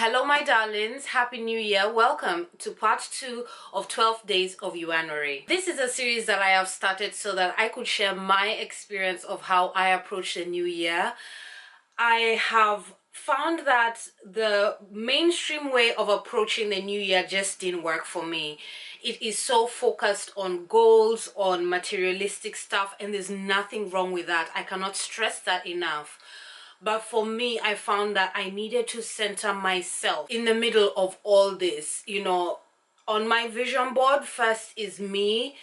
Hello my darlings, happy new year. Welcome to part 2 of 12 Days of Youanuary. This is a series that I have started so that I could share my experience of how I approach the new year. I have found that the mainstream way of approaching the new year just didn't work for me. It is so focused on goals, on materialistic stuff, and there's nothing wrong with that. I cannot stress that enough. But for me, I found that I needed to center myself in the middle of all this. You know, on my vision board, first is me,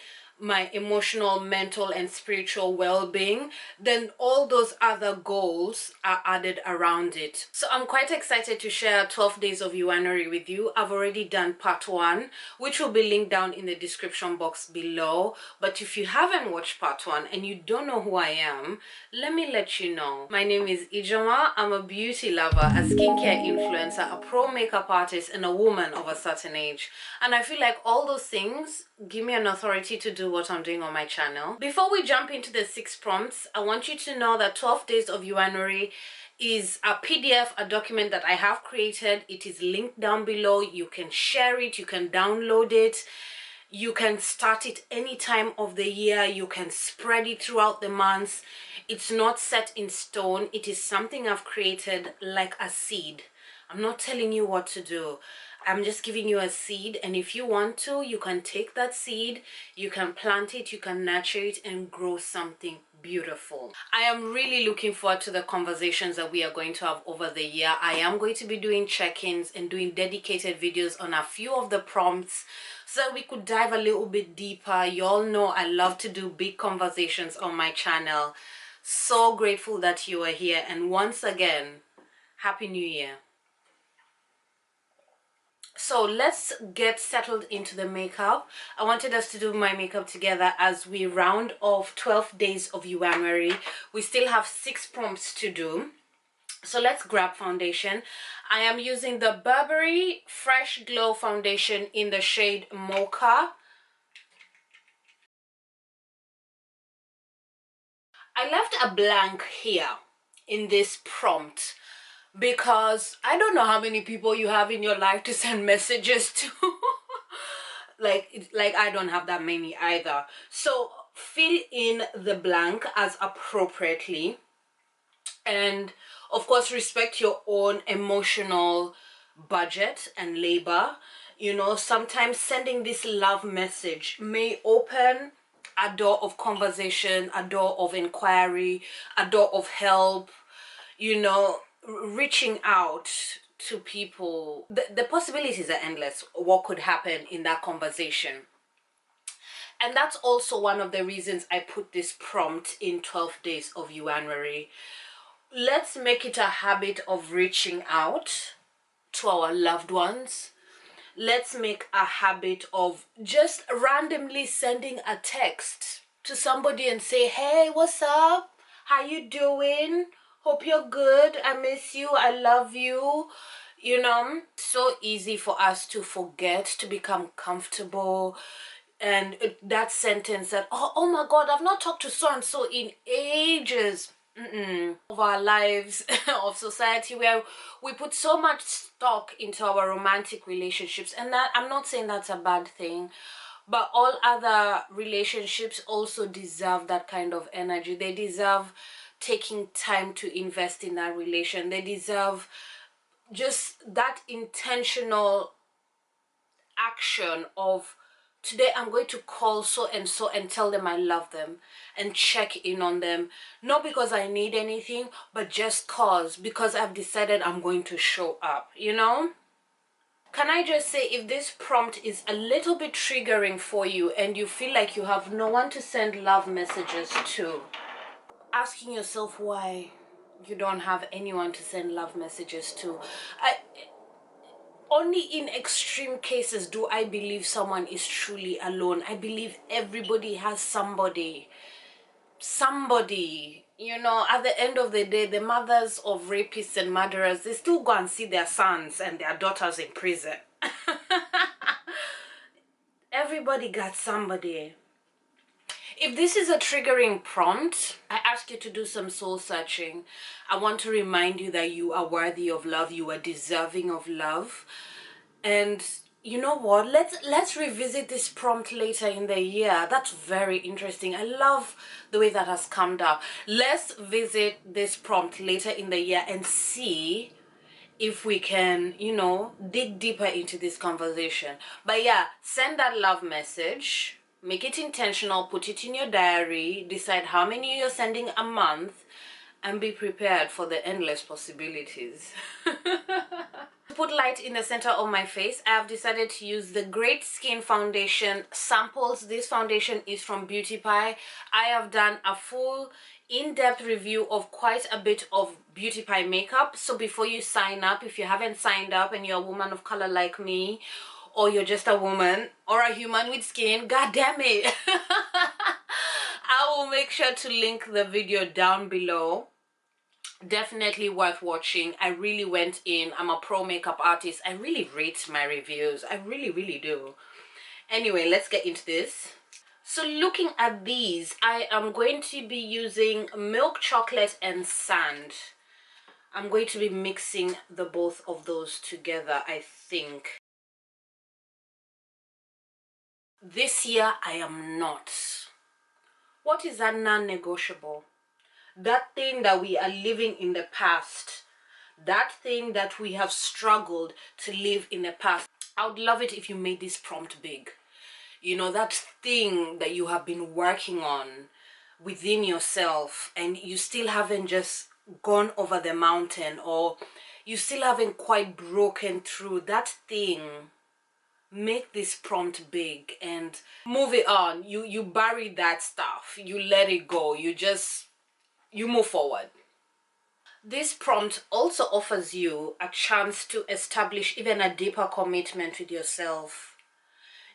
my emotional, mental, and spiritual well-being. Then all those other goals are added around it. So I'm quite excited to share 12 Days of Youanuary with you. I've already done part 1, which will be linked down in the description box below. But if you haven't watched part 1 and you don't know who I am, let me let you know. My name is Ijoma. I'm a beauty lover, a skincare influencer, a pro makeup artist, and a woman of a certain age. And I feel like all those things give me an authority to do what I'm doing on my channel. Before we jump into the 6 prompts, I want you to know that 12 Days of Youanuary is a PDF, a document that I have created. It is linked down below. You can share it, you can download it, you can start it any time of the year, you can spread it throughout the months. It's not set in stone. It is something I've created like a seed. I'm not telling you what to do. I'm just giving you a seed, and if you want to, you can take that seed, you can plant it, you can nurture it and grow something beautiful. I am really looking forward to the conversations that we are going to have over the year. I am going to be doing check-ins and doing dedicated videos on a few of the prompts so that we could dive a little bit deeper. You all know I love to do big conversations on my channel. So grateful that you are here, and once again, Happy New Year. So let's get settled into the makeup. I wanted us to do my makeup together as we round off 12 Days of Youanuary. We still have 6 prompts to do. So let's grab foundation. I am using the Burberry Fresh Glow foundation in the shade Mocha. I left a blank here in this prompt because I don't know how many people you have in your life to send messages to. like I don't have that many either. So fill in the blank as appropriately, and of course respect your own emotional budget and labor. You know, sometimes sending this love message may open a door of conversation, a door of inquiry, a door of help, you know, reaching out to people. The possibilities are endless. What could happen in that conversation? And that's also one of the reasons I put this prompt in 12 Days of Youanuary. Let's make it a habit of reaching out to our loved ones. Let's make a habit of just randomly sending a text to somebody and say, hey, what's up? How you doing? Hope you're good. I miss you. I love you. You know, so easy for us to forget, to become comfortable. And that sentence that, oh my God, I've not talked to so-and-so in ages. Of our lives, of society, where we put so much stock into our romantic relationships. And that, I'm not saying that's a bad thing, but all other relationships also deserve that kind of energy. They deserve taking time to invest in that relation. They deserve just that intentional action of, today I'm going to call so and so and tell them I love them and check in on them, not because I need anything, but just because I've decided I'm going to show up, you know. Can I just say, if this prompt is a little bit triggering for you and you feel like you have no one to send love messages to, asking yourself why you don't have anyone to send love messages to. Only in extreme cases do I believe someone is truly alone. I believe everybody has somebody. You know, at the end of the day, the mothers of rapists and murderers, they still go and see their sons and their daughters in prison. Everybody got somebody. If this is a triggering prompt, I ask you to do some soul searching. I want to remind you that you are worthy of love, you are deserving of love. And you know what, let's revisit this prompt later in the year. That's very interesting. I love the way that has come down. Let's visit this prompt later in the year and see if we can, you know, dig deeper into this conversation. But yeah, send that love message, make it intentional, put it in your diary, decide how many you're sending a month, and be prepared for the endless possibilities. To put light in the center of my face, I have decided to use the Great Skin Foundation samples. This foundation is from Beauty Pie. I have done a full in-depth review of quite a bit of Beauty Pie makeup. So before you sign up, if you haven't signed up and you're a woman of color like me, or you're just a woman or a human with skin, god damn it, I will make sure to link the video down below. Definitely worth watching. I really went in. I'm a pro makeup artist. I really rate my reviews. I really do. Anyway, let's get into this. So looking at these, I am going to be using milk chocolate and sand. I'm going to be mixing the both of those together, I think. This year I am not. What is that non-negotiable? That thing that we are living in the past, that thing that we have struggled to live in the past. I would love it if you made this prompt big. You know, that thing that you have been working on within yourself and you still haven't just gone over the mountain, or you still haven't quite broken through that thing. Make this prompt big and move it on. You bury that stuff, you let it go, you move forward. This prompt also offers you a chance to establish even a deeper commitment with yourself.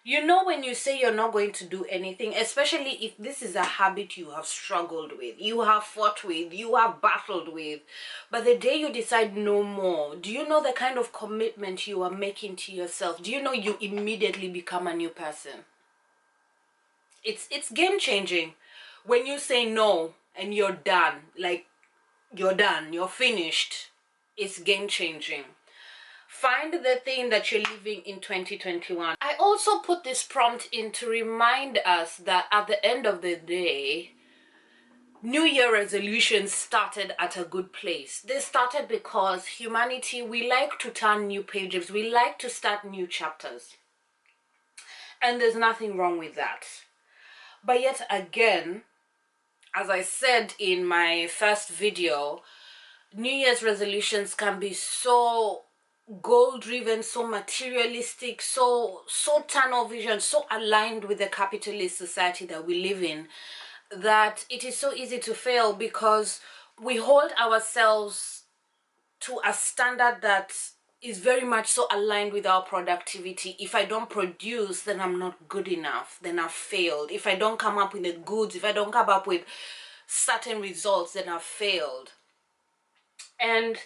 You know, when you say you're not going to do anything, especially if this is a habit you have struggled with, you have fought with, you have battled with, but the day you decide no more, do you know the kind of commitment you are making to yourself? Do you know you immediately become a new person? It's game changing when you say no and you're done. Like, you're done, you're finished. It's game changing. Find the thing that you're living in 2021. I also put this prompt in to remind us that at the end of the day, New Year resolutions started at a good place. They started because humanity, we like to turn new pages, we like to start new chapters. And there's nothing wrong with that. But yet again, as I said in my first video, New Year's resolutions can be so goal driven, so materialistic, so tunnel vision, so aligned with the capitalist society that we live in, that it is so easy to fail because we hold ourselves to a standard that is very much so aligned with our productivity. If I don't produce, then I'm not good enough, then I've failed. If I don't come up with the goods, if I don't come up with certain results, then I've failed. And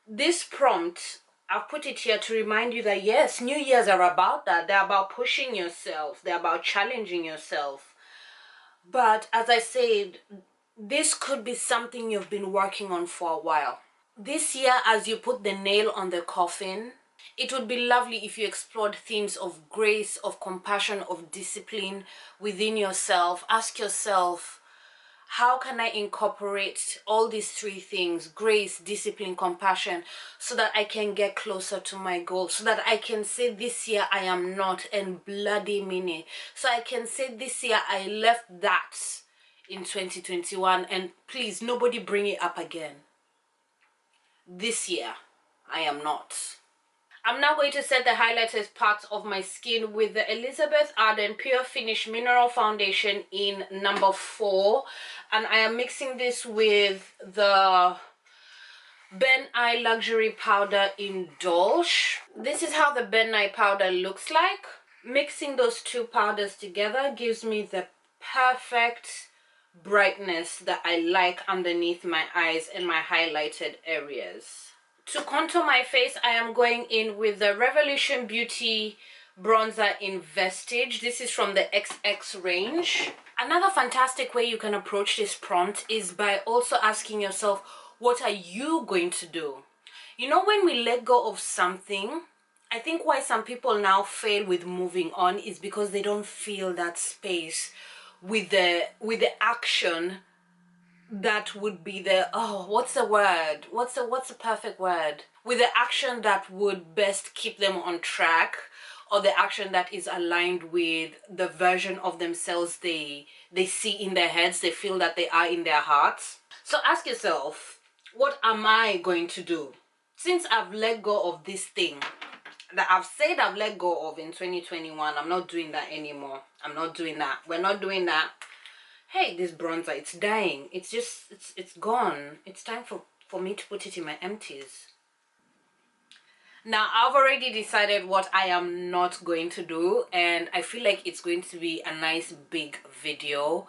this prompt, I've put it here to remind you that yes, New Year's are about that. They're about pushing yourself. They're about challenging yourself. But as I said, this could be something you've been working on for a while. This year, as you put the nail on the coffin, it would be lovely if you explored themes of grace, of compassion, of discipline within yourself. Ask yourself, how can I incorporate all these three things, grace, discipline, compassion, so that I can get closer to my goal, so that I can say this year I am not, and bloody mean it. So I can say this year I left that in 2021, and please, nobody bring it up again. This year, I am not. I'm now going to set the highlighted parts of my skin with the Elizabeth Arden Pure Finish Mineral Foundation in number 4. And I am mixing this with the Ben Eye Luxury Powder in Dolce. This is how the Ben Eye powder looks like. Mixing those two powders together gives me the perfect brightness that I like underneath my eyes and my highlighted areas. To contour my face, I am going in with the Revolution Beauty bronzer in Vestige. This is from the XX range. Another fantastic way you can approach this prompt is by also asking yourself, what are you going to do? You know, when we let go of something, I think why some people now fail with moving on is because they don't feel that space with the action that would be the, oh, what's the word? What's the perfect word? With the action that would best keep them on track, or the action that is aligned with the version of themselves they see in their heads, they feel that they are in their hearts. So ask yourself, what am I going to do? Since I've let go of this thing that I've said I've let go of in 2021, I'm not doing that anymore. I'm not doing that. We're not doing that. Hey, this bronzer, it's dying. It's just, it's gone. It's time for me to put it in my empties. Now, I've already decided what I am not going to do, and I feel like it's going to be a nice big video.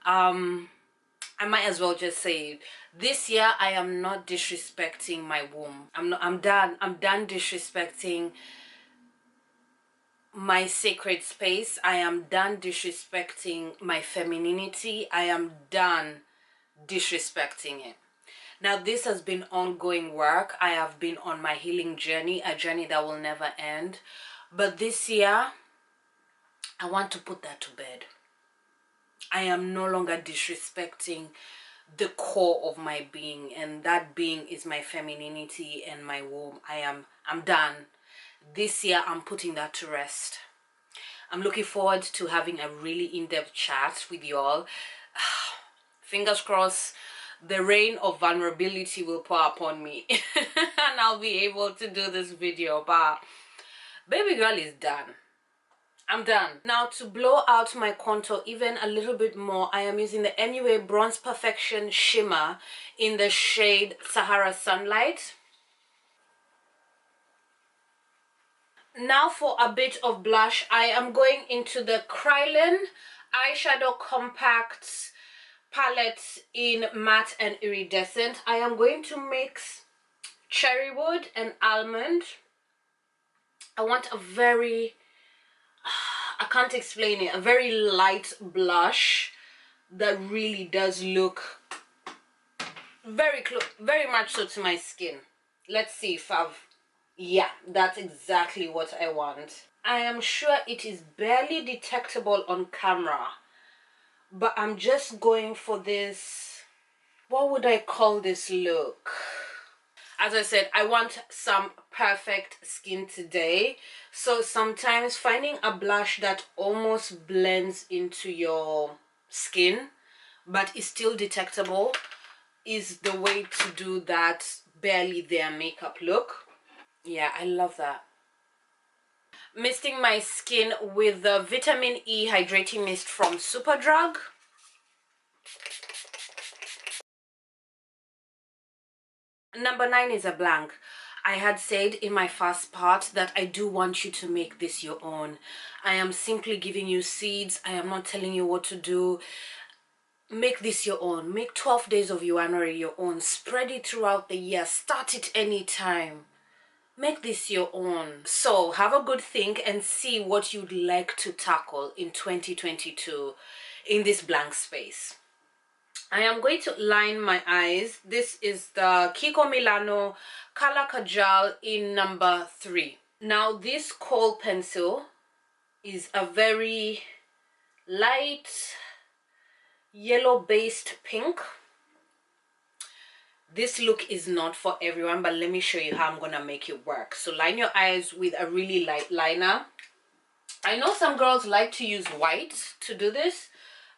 I might as well just say, this year I am not disrespecting my womb. I'm done disrespecting my sacred space. I am done disrespecting my femininity. I am done disrespecting it. Now, this has been ongoing work. I have been on my healing journey, a journey that will never end. But this year, I want to put that to bed. I am no longer disrespecting the core of my being, and that being is my femininity and my womb. I'm done. This year, I'm putting that to rest. I'm looking forward to having a really in-depth chat with you all. Fingers crossed, the rain of vulnerability will pour upon me and I'll be able to do this video. But baby girl is done. I'm done. Now, to blow out my contour even a little bit more, I am using the MUA Bronze Perfection Shimmer in the shade Sahara Sunlight. Now for a bit of blush, I am going into the Krylon Eyeshadow Compact palette in Matte and Iridescent. I am going to mix Cherrywood and Almond. I want a very, I can't explain it, a very light blush that really does look very much so to my skin. Let's see if yeah, that's exactly what I want. I am sure it is barely detectable on camera, but I'm just going for this, what would I call this look? As I said, I want some perfect skin today. So sometimes finding a blush that almost blends into your skin but is still detectable is the way to do that barely there makeup look. Yeah, I love that. Misting my skin with the Vitamin E Hydrating Mist from SUPERDRUG. Number 9 is a blank. I had said in my first part that I do want you to make this your own. I am simply giving you seeds. I am not telling you what to do. Make this your own. Make 12 Days of Youanuary your own. Spread it throughout the year. Start it anytime. Make this your own. So have a good think and see what you'd like to tackle in 2022 in this blank space. I am going to line my eyes. This is the Kiko Milano Color Kajal in number 3. Now this kohl pencil is a very light yellow based pink. This look is not for everyone, but let me show you how I'm gonna make it work. So line your eyes with a really light liner. I know some girls like to use white to do this.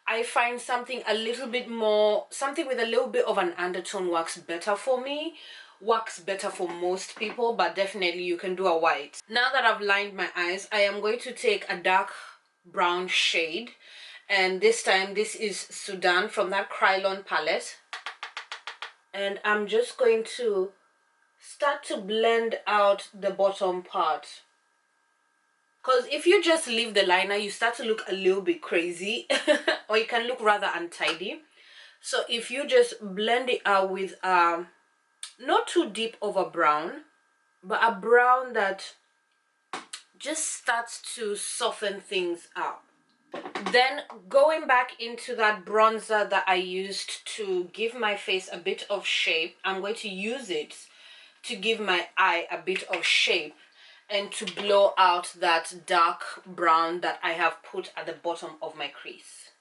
I find something a little bit more, something with a little bit of an undertone works better for me, works better for most people, but definitely you can do a white. Now that I've lined my eyes, I am going to take a dark brown shade, and this time this is Sudan from that Krylon palette, and I'm just going to start to blend out the bottom part. Because if you just leave the liner, you start to look a little bit crazy or you can look rather untidy. So if you just blend it out with not too deep of a brown, but a brown that just starts to soften things up. Then going back into that bronzer that I used to give my face a bit of shape, I'm going to use it to give my eye a bit of shape and to blow out that dark brown that I have put at the bottom of my crease.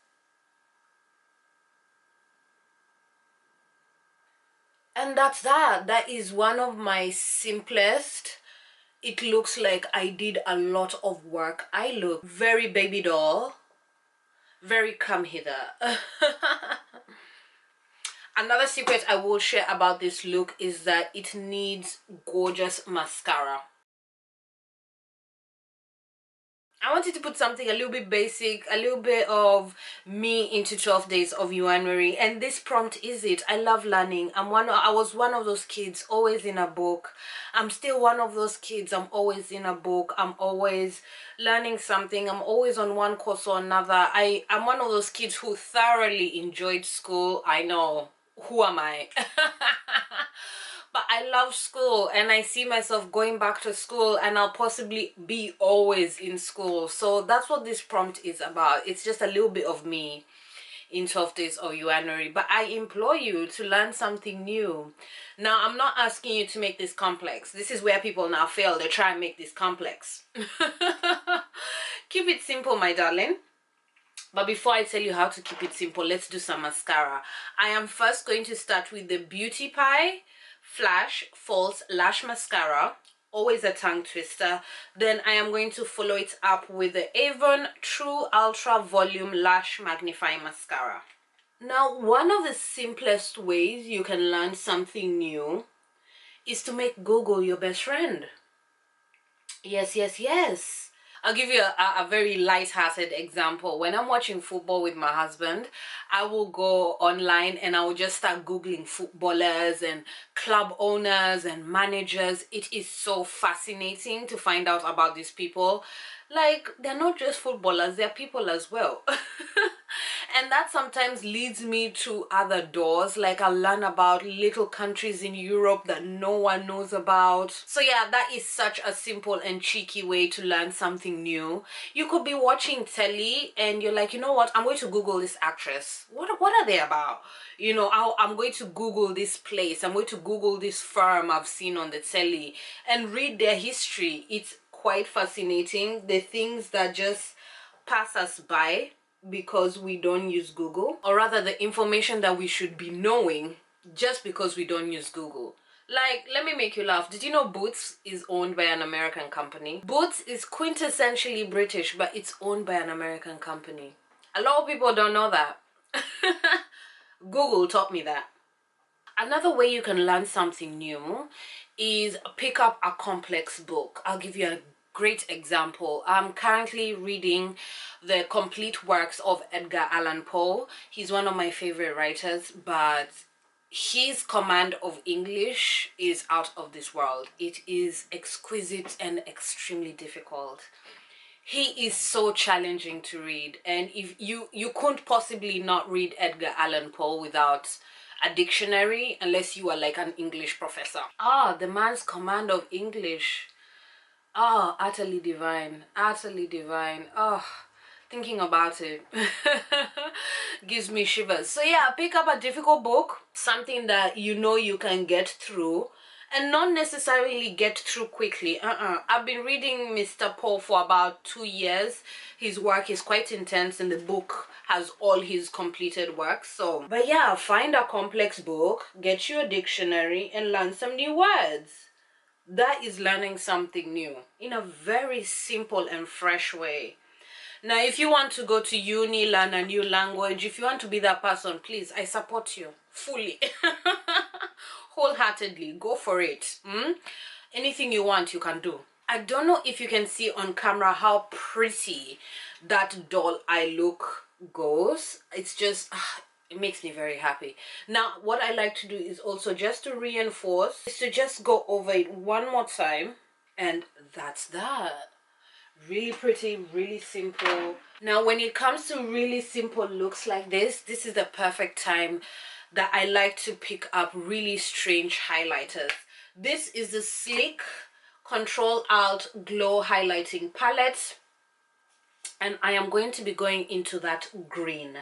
And that's that. That is one of my simplest. It looks like I did a lot of work. I look very baby doll, very come hither. Another secret I will share about this look is that it needs gorgeous mascara. I wanted to put something a little bit basic, a little bit of me into 12 Days of Youanuary, and this prompt is it. I love learning. I was one of those kids always in a book. I'm still one of those kids. I'm always in a book. I'm always learning something. I'm always on one course or another. I'm one of those kids who thoroughly enjoyed school. I know. Who am I? But I love school and I see myself going back to school, and I'll possibly be always in school. So that's what this prompt is about. It's just a little bit of me in 12 Days of Youanuary. But I implore you to learn something new. Now, I'm not asking you to make this complex. This is where people now fail. They try and make this complex. Keep it simple, my darling. But before I tell you how to keep it simple, let's do some mascara. I am first going to start with the Beauty Pie Flash False Lash Mascara, always a tongue twister. Then I am going to follow it up with the Avon True Ultra Volume Lash Magnifying Mascara. Now, one of the simplest ways you can learn something new is to make Google your best friend. Yes, yes, yes. I'll give you a very light-hearted example. When I'm watching football with my husband, I will go online and I will just start Googling footballers and club owners and managers. It is so fascinating to find out about these people. Like, they're not just footballers, they're people as well. And that sometimes leads me to other doors. Like, I learn about little countries in Europe that no one knows about. So yeah, that is such a simple and cheeky way to learn something new. You could be watching telly and you're like, you know what, I'm going to Google this actress. What are they about? You know, I'm going to Google this place. I'm going to Google this firm I've seen on the telly and read their history. It's quite fascinating, the things that just pass us by because we don't use Google, or rather the information that we should be knowing just because we don't use Google. Like, let me make you laugh. Did you know Boots is owned by an American company? Boots is quintessentially British, but it's owned by an American company. A lot of people don't know that. Google taught me that. Another way you can learn something new is pick up a complex book. I'll give you a great example. I'm currently reading the complete works of Edgar Allan Poe. He's one of my favorite writers, but his command of English is out of this world. It is exquisite and extremely difficult. He is so challenging to read, and if you couldn't possibly not read Edgar Allan Poe without a dictionary unless you are like an English professor. The man's command of English, utterly divine, utterly divine. Thinking about it gives me shivers. So yeah, pick up a difficult book, something that you know you can get through, and not necessarily get through quickly. I've been reading Mr. Poe for about 2 years. His work is quite intense and the book has all his completed works. So, but yeah, find a complex book, get you a dictionary and learn some new words. That is learning something new in a very simple and fresh way. Now, if you want to go to uni, learn a new language, if you want to be that person, please, I support you fully. Wholeheartedly, go for it. Anything you want, you can do. I don't know if you can see on camera how pretty that doll eye look goes. It's just, it makes me very happy. Now, what I like to do is also just to reinforce, is to just go over it one more time. And that's that. Really pretty, really simple. Now, when it comes to really simple looks like this is the perfect time that I like to pick up really strange highlighters. This is the Sleek Control Alt Glow Highlighting Palette. and I am going to be going into that green.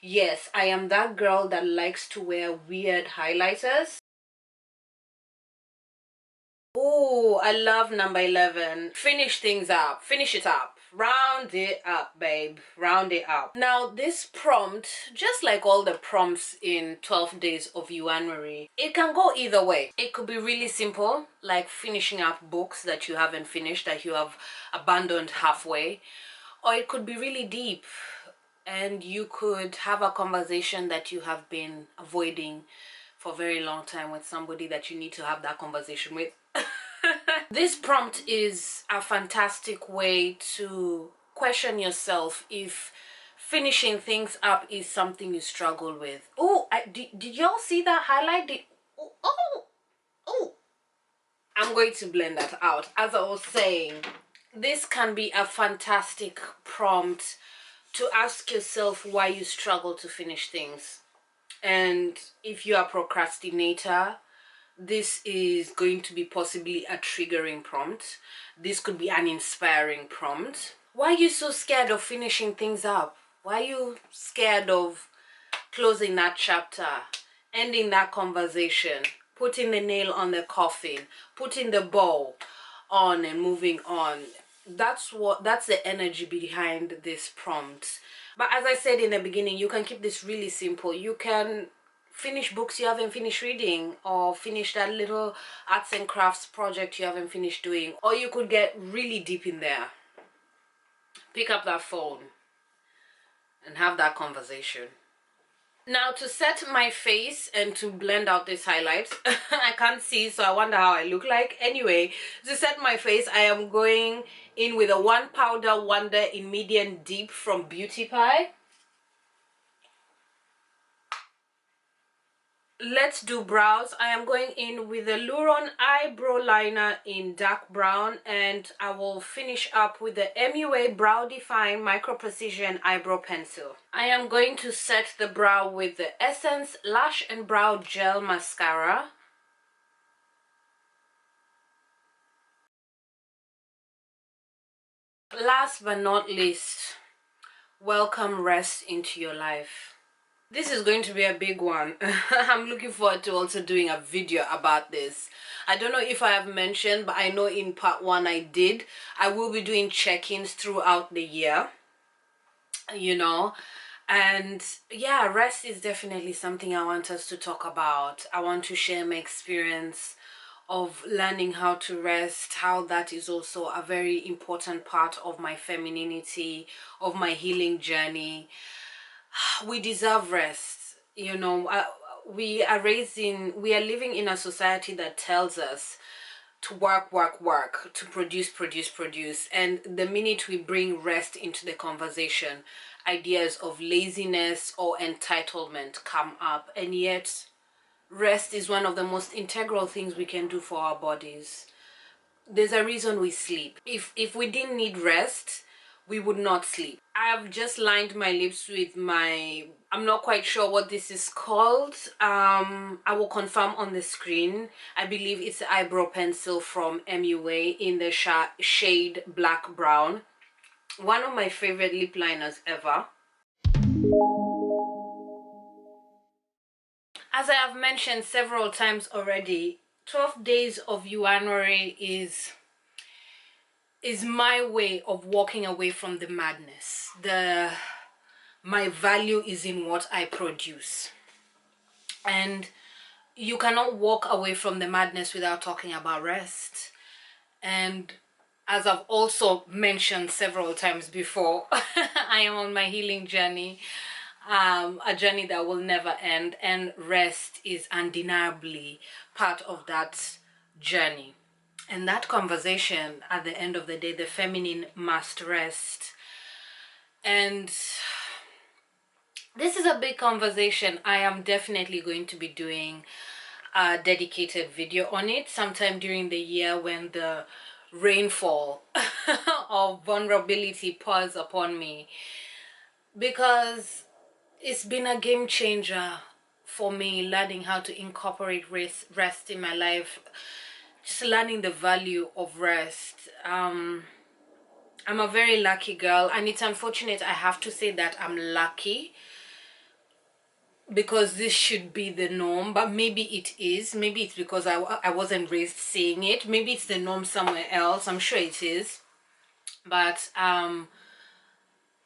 Yes, I am that girl that likes to wear weird highlighters. Oh, I love number 11. Finish things up. Finish it up. Round it up, babe. Round it up. Now, this prompt, just like all the prompts in 12 Days of Youanuary, it can go either way. It could be really simple, like finishing up books that you haven't finished, that you have abandoned halfway. Or it could be really deep, and you could have a conversation that you have been avoiding for a very long time with somebody that you need to have that conversation with. This prompt is a fantastic way to question yourself if finishing things up is something you struggle with. Oh, did y'all see that highlight? Oh, I'm going to blend that out. As I was saying, this can be a fantastic prompt to ask yourself why you struggle to finish things. And if you are a procrastinator, this is going to be possibly a triggering prompt. This could be an inspiring prompt. Why are you so scared of finishing things up? Why are you scared of closing that chapter, ending that conversation, putting the nail on the coffin, putting the bow on and moving on? That's the energy behind this prompt. But as I said in the beginning, you can keep this really simple. You can finish books you haven't finished reading, or finish that little arts and crafts project you haven't finished doing, or you could get really deep in there. Pick up that phone and have that conversation. Now, to set my face and to blend out this highlight, I can't see, so I wonder how I look like. Anyway, to set my face, I am going in with a One Powder Wonder in medium deep from Beauty Pie. Let's do brows. I am going in with the Luron eyebrow liner in dark brown, and I will finish up with the MUA Brow Define Micro Precision Eyebrow Pencil. I am going to set the brow with the Essence Lash and Brow Gel Mascara. Last but not least, welcome rest into your life. This is going to be a big one. I'm looking forward to also doing a video about this. I don't know if I have mentioned, but I know in part 1 I did. I will be doing check-ins throughout the year, you know. And yeah, rest is definitely something I want us to talk about. I want to share my experience of learning how to rest, how that is also a very important part of my femininity, of my healing journey. We deserve rest, you know. We are living in a society that tells us to work, to produce, and the minute we bring rest into the conversation, ideas of laziness or entitlement come up. And yet rest is one of the most integral things we can do for our bodies. There's a reason we sleep. If we didn't need rest, we would not sleep. I've just lined my lips with my, I'm not quite sure what this is called. I will confirm on the screen. I believe it's the eyebrow pencil from MUA in the shade Black Brown. One of my favorite lip liners ever. As I have mentioned several times already, 12 Days of Youanuary is my way of walking away from the madness. My value is in what I produce, and you cannot walk away from the madness without talking about rest. And as I've also mentioned several times before, I am on my healing journey, a journey that will never end, and rest is undeniably part of that journey. And that conversation, at the end of the day, the feminine must rest. And this is a big conversation. I am definitely going to be doing a dedicated video on it sometime during the year, when the rainfall of vulnerability pours upon me, because it's been a game changer for me, learning how to incorporate rest in my life, just learning the value of rest. I'm a very lucky girl, and it's unfortunate I have to say that I'm lucky, because this should be the norm, but maybe it is. Maybe it's because I wasn't raised seeing it. Maybe it's the norm somewhere else. I'm sure it is. But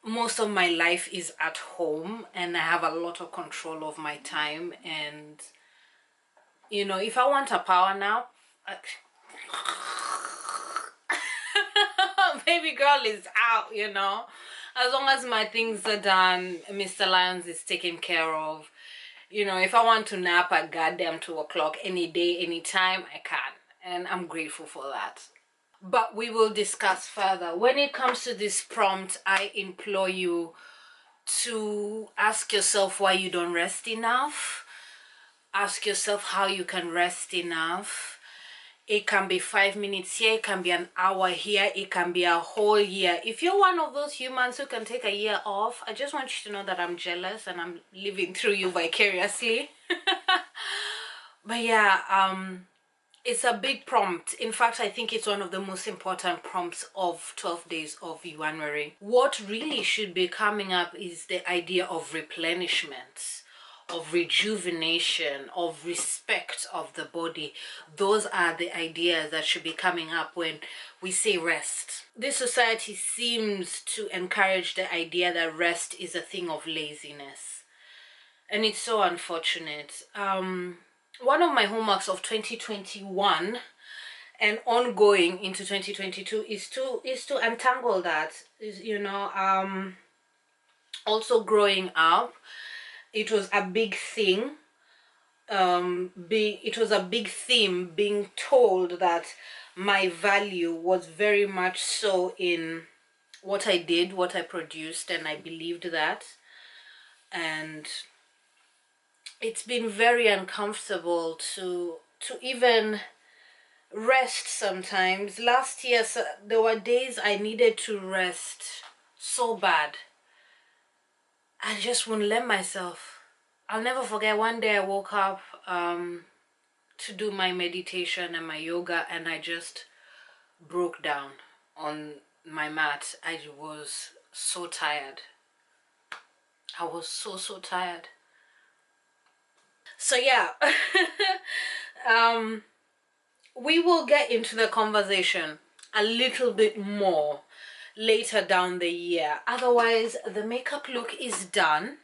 most of my life is at home, and I have a lot of control of my time. And you know, if I want a power nap, baby girl is out, you know. As long as my things are done, Mr. Lyons is taken care of. You know, if I want to nap at goddamn 2 o'clock any day, anytime, I can. And I'm grateful for that. But we will discuss further. When it comes to this prompt, I implore you to ask yourself why you don't rest enough. Ask yourself how you can rest enough. It can be 5 minutes here, it can be an hour here, it can be a whole year. If you're one of those humans who can take a year off, I just want you to know that I'm jealous and I'm living through you vicariously. But yeah, it's a big prompt. In fact, I think it's one of the most important prompts of 12 Days of Youanuary. What really should be coming up is the idea of replenishment, of rejuvenation, of respect of the body. Those are the ideas that should be coming up when we say rest. This society seems to encourage the idea that rest is a thing of laziness, and it's so unfortunate. One of my homeworks of 2021 and ongoing into 2022 is to untangle that. You know, also growing up, it was a big thing. It was a big theme being told that my value was very much so in what I did, what I produced, and I believed that. And it's been very uncomfortable to even rest sometimes. Last year, so there were days I needed to rest so bad. I just wouldn't let myself. I'll never forget, one day I woke up to do my meditation and my yoga, and I just broke down on my mat. I was so tired. I was so tired. So yeah, we will get into the conversation a little bit more later down the year. Otherwise, the makeup look is done.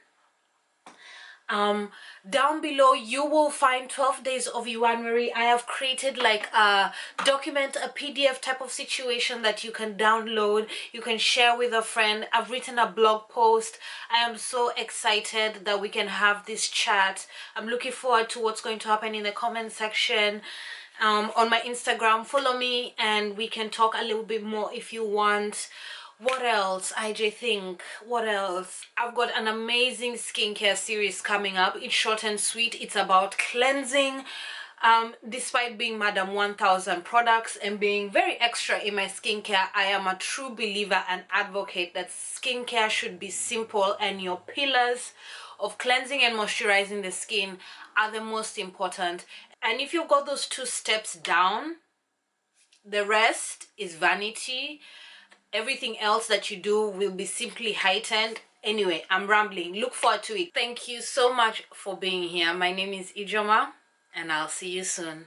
Down below you will find 12 Days of Youanuary. I have created like a document, a PDF type of situation that you can download, you can share with a friend. I've written a blog post. I am so excited that we can have this chat. I'm looking forward to what's going to happen in the comment section. On my Instagram, follow me and we can talk a little bit more if you want. What else? IJ, think what else? I've got an amazing skincare series coming up. It's short and sweet. It's about cleansing. Despite being Madam 1000 products and being very extra in my skincare, I am a true believer and advocate that skincare should be simple, and your pillars of cleansing and moisturizing the skin are the most important. And if you've got those 2 steps down, the rest is vanity. Everything else that you do will be simply heightened. Anyway, I'm rambling. Look forward to it. Thank you so much for being here. My name is Ijoma, and I'll see you soon.